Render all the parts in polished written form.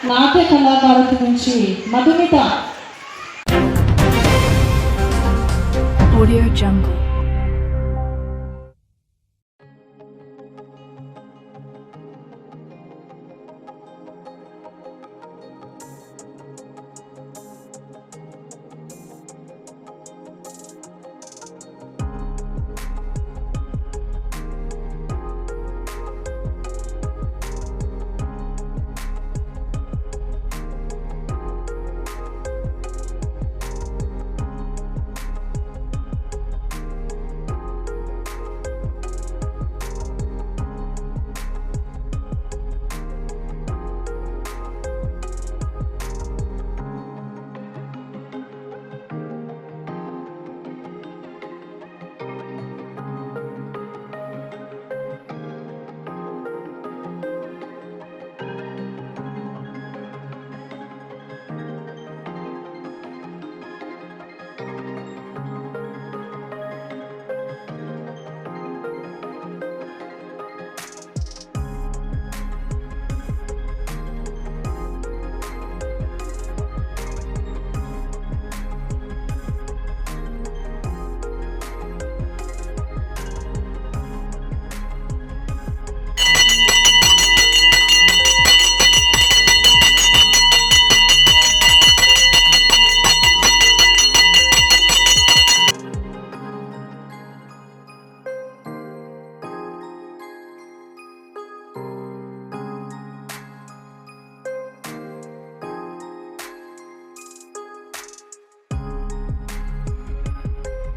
నాట్య కళాకారుల నుంచి మధుమిత. Audio Jungle.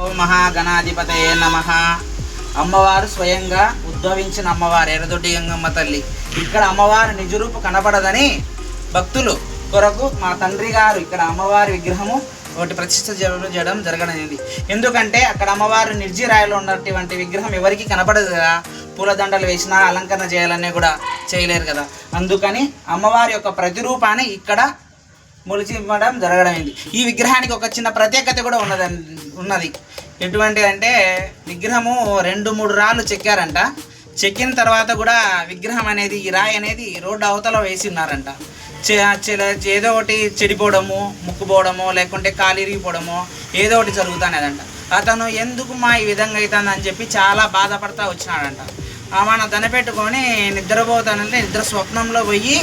ఓం మహాగణాధిపతయే నమః. అమ్మవారు స్వయంగా ఉద్భవించిన అమ్మవారు ఎర్రదొడ్డి గంగమ్మ తల్లి. ఇక్కడ అమ్మవారు నిజరూపు కనబడదని భక్తులు కొరకు మా తండ్రి గారు ఇక్కడ అమ్మవారి విగ్రహము ఒకటి ప్రతిష్ఠ చేయడం జరగనేది. ఎందుకంటే అక్కడ అమ్మవారు నిర్జీరాయిలో ఉన్నటువంటి విగ్రహం ఎవరికి కనపడదు కదా, పూలదండలు వేసినా అలంకరణ చేయాలనే కూడా చేయలేరు కదా. అందుకని అమ్మవారి యొక్క ప్రతిరూపాన్ని ఇక్కడ మొలిచివ్వడం జరగడమైంది. ఈ విగ్రహానికి ఒక చిన్న ప్రత్యేకత కూడా ఉన్నది. ఎటువంటి అంటే విగ్రహము 2-3 రాళ్ళు చెక్కారంట. చెక్కిన తర్వాత కూడా విగ్రహం అనేది ఈ రాయి అనేది రోడ్డు అవతల వేసి ఉన్నారంట. ఏదో ఒకటి చెడిపోవడము, ముక్కుపోవడము, లేకుంటే కాలు ఇరిగిపోవడము ఏదో ఒకటి జరుగుతానేదంట. అతను ఎందుకు ఈ విధంగా అవుతుందని చెప్పి చాలా బాధపడతా వచ్చినాడంట. మన దనపెట్టుకొని నిద్రపోతానంటే నిద్ర స్వప్నంలో పోయి,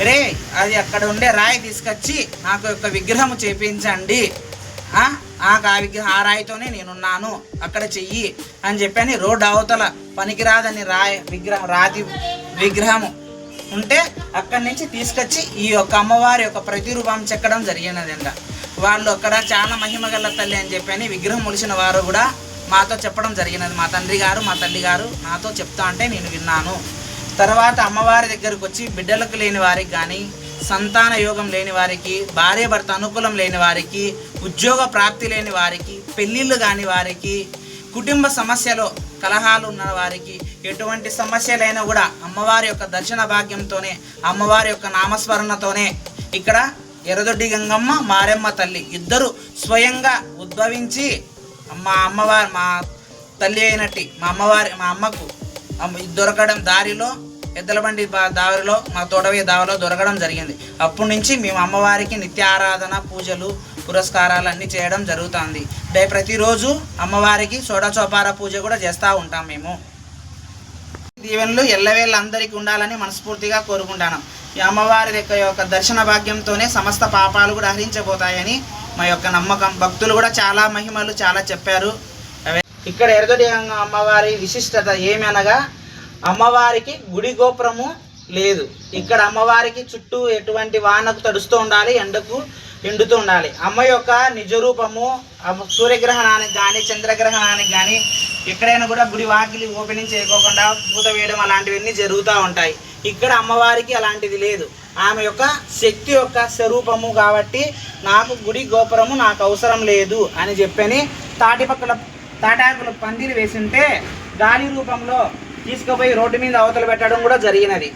రే అది అక్కడ ఉండే రాయి తీసుకొచ్చి నాకు ఒక విగ్రహం చేపించండి, ఆ రాయితోనే నేనున్నాను, అక్కడ చెయ్యి అని చెప్పని రోడ్డు అవతల పనికిరాదని రాతి విగ్రహము ఉంటే అక్కడి నుంచి తీసుకొచ్చి ఈ యొక్క అమ్మవారి యొక్క ప్రతిరూపం చెక్కడం జరిగినదంట. వాళ్ళు అక్కడ చాలా మహిమగల తల్లి అని చెప్పని విగ్రహం మొలిచిన వారు కూడా మాతో చెప్పడం జరిగినది. మా తండ్రి గారు మా తల్లి గారు నాతో చెప్తా అంటే నేను విన్నాను. తర్వాత అమ్మవారి దగ్గరకు వచ్చి బిడ్డలకు లేని వారికి కానీ, సంతాన యోగం లేని వారికి, భార్య భర్త అనుకూలం లేని వారికి, ఉద్యోగ ప్రాప్తి లేని వారికి, పెళ్ళిళ్ళు కాని వారికి, కుటుంబ సమస్యలో కలహాలు ఉన్న వారికి, ఎటువంటి సమస్యలైనా కూడా అమ్మవారి యొక్క దర్శన భాగ్యంతోనే, అమ్మవారి యొక్క నామస్మరణతోనే ఇక్కడ ఎర్రదొడ్డి గంగమ్మ మారెమ్మ తల్లి ఇద్దరు స్వయంగా ఉద్భవించి మా తల్లి అయినట్టు మా అమ్మకు దొరకడం దారిలో ఎద్దల బండి దారిలో మా తోటవే దారిలో దొరకడం జరిగింది. అప్పటి నుంచి మేము అమ్మవారికి నిత్య ఆరాధన, పూజలు, పురస్కారాలు అన్నీ చేయడం జరుగుతుంది. ప్రతిరోజు అమ్మవారికి షోడశోపచార పూజ కూడా చేస్తూ ఉంటాం. మేము దీవెనలు ఎల్లవేళ్ళ అందరికీ ఉండాలని మనస్ఫూర్తిగా కోరుకుంటాను. ఈ అమ్మవారి యొక్క దర్శన భాగ్యంతోనే సమస్త పాపాలు కూడా హరించబోతాయని మా యొక్క నమ్మకం. భక్తులు కూడా చాలా మహిమలు చాలా చెప్పారు. ఇక్కడ ఎర్రదొడ్డి అమ్మవారి విశిష్టత ఏమనగా అమ్మవారికి గుడి గోపురము లేదు. ఇక్కడ అమ్మవారికి చుట్టూ ఎటువంటి వానకు తడుస్తూ ఉండాలి, ఎండకు ఎండుతూ ఉండాలి. అమ్మ యొక్క నిజరూపము సూర్యగ్రహణానికి కానీ చంద్రగ్రహణానికి కానీ ఎక్కడైనా కూడా గుడి వాకిలి ఓపెనింగ్ చేయకోకుండా పూత వేయడం అలాంటివన్నీ జరుగుతూ ఉంటాయి. ఇక్కడ అమ్మవారికి అలాంటిది లేదు. ఆమె యొక్క శక్తి యొక్క స్వరూపము కాబట్టి నాకు గుడి గోపురము నాకు అవసరం లేదు అని చెప్పని తాటాకుల పందిరి వేసింటే గాలి రూపంలో తీసుకుపోయి రోడ్డు మీద అవతల పెట్టడం కూడా జరిగినది.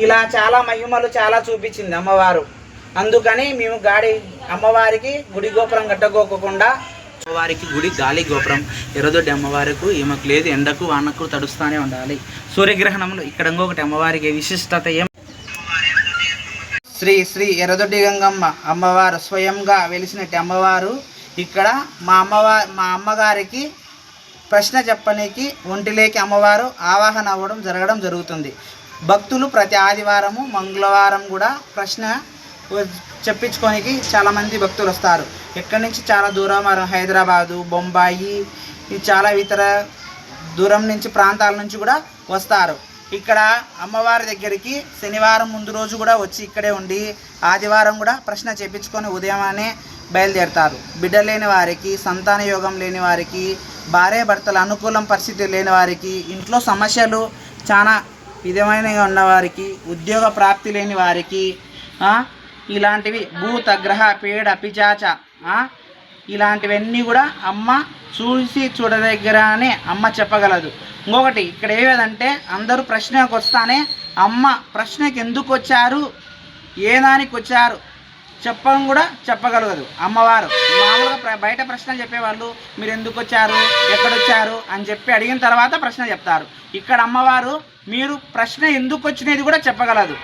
ఇలా చాలా మహిమలు చాలా చూపించింది అమ్మవారు. అందుకని మేము అమ్మవారికి గుడి గోపురం కట్టుకోకుండా అమ్మవారికి గుడి గాలి గోపురం ఎర్రదొడ్డి అమ్మవారికి ఈమెకు లేదు, ఎండకు వానకు తడుస్తూనే ఉండాలి. సూర్యగ్రహణంలో ఇక్కడ ఇంకొకటి అమ్మవారికి విశిష్టత శ్రీ శ్రీ ఎర్రదొడ్డి గంగమ్మ అమ్మవారు స్వయంగా వెలిసినట్టు అమ్మవారు ఇక్కడ మా అమ్మగారికి ప్రశ్న చెప్పనీకి ఒంటిలేకి అమ్మవారు ఆవాహన అవ్వడం జరుగుతుంది. భక్తులు ప్రతి ఆదివారము మంగళవారం కూడా ప్రశ్న చెప్పించుకోనికి చాలామంది భక్తులు వస్తారు. ఎక్కడి నుంచి చాలా దూరం, హైదరాబాదు, బొంబాయి, చాలా ఇతర దూరం నుంచి ప్రాంతాల నుంచి కూడా వస్తారు. ఇక్కడ అమ్మవారి దగ్గరికి శనివారం ముందు రోజు కూడా వచ్చి ఇక్కడే ఉండి ఆదివారం కూడా ప్రశ్న చేపించుకొని ఉదయమానే బయలుదేరుతారు. బిడ్డ లేని వారికి, సంతాన యోగం లేని వారికి, భార్య భర్తల అనుకూలం పరిస్థితి లేని వారికి, ఇంట్లో సమస్యలు చాలా విధమైనవి ఉన్నవారికి, ఉద్యోగ ప్రాప్తి లేని వారికి, ఇలాంటివి భూత గ్రహ పీడ పిచాచ ఇలాంటివన్నీ కూడా అమ్మ చూసి చూడదగ్గరనే అమ్మ చెప్పగలదు. ఇంకొకటి ఇక్కడ ఏదంటే అందరూ ప్రశ్నకు వస్తానే అమ్మ ప్రశ్నకి ఎందుకు వచ్చారు, ఏ దానికి వచ్చారు చెప్పడం కూడా చెప్పగలగదు అమ్మవారు. మామూలుగా బయట ప్రశ్నలు చెప్పేవాళ్ళు మీరు ఎందుకు వచ్చారు, ఎక్కడొచ్చారు అని చెప్పి అడిగిన తర్వాత ప్రశ్న చెప్తారు. ఇక్కడ అమ్మవారు మీరు ప్రశ్న ఎందుకు వచ్చినది కూడా చెప్పగలదు.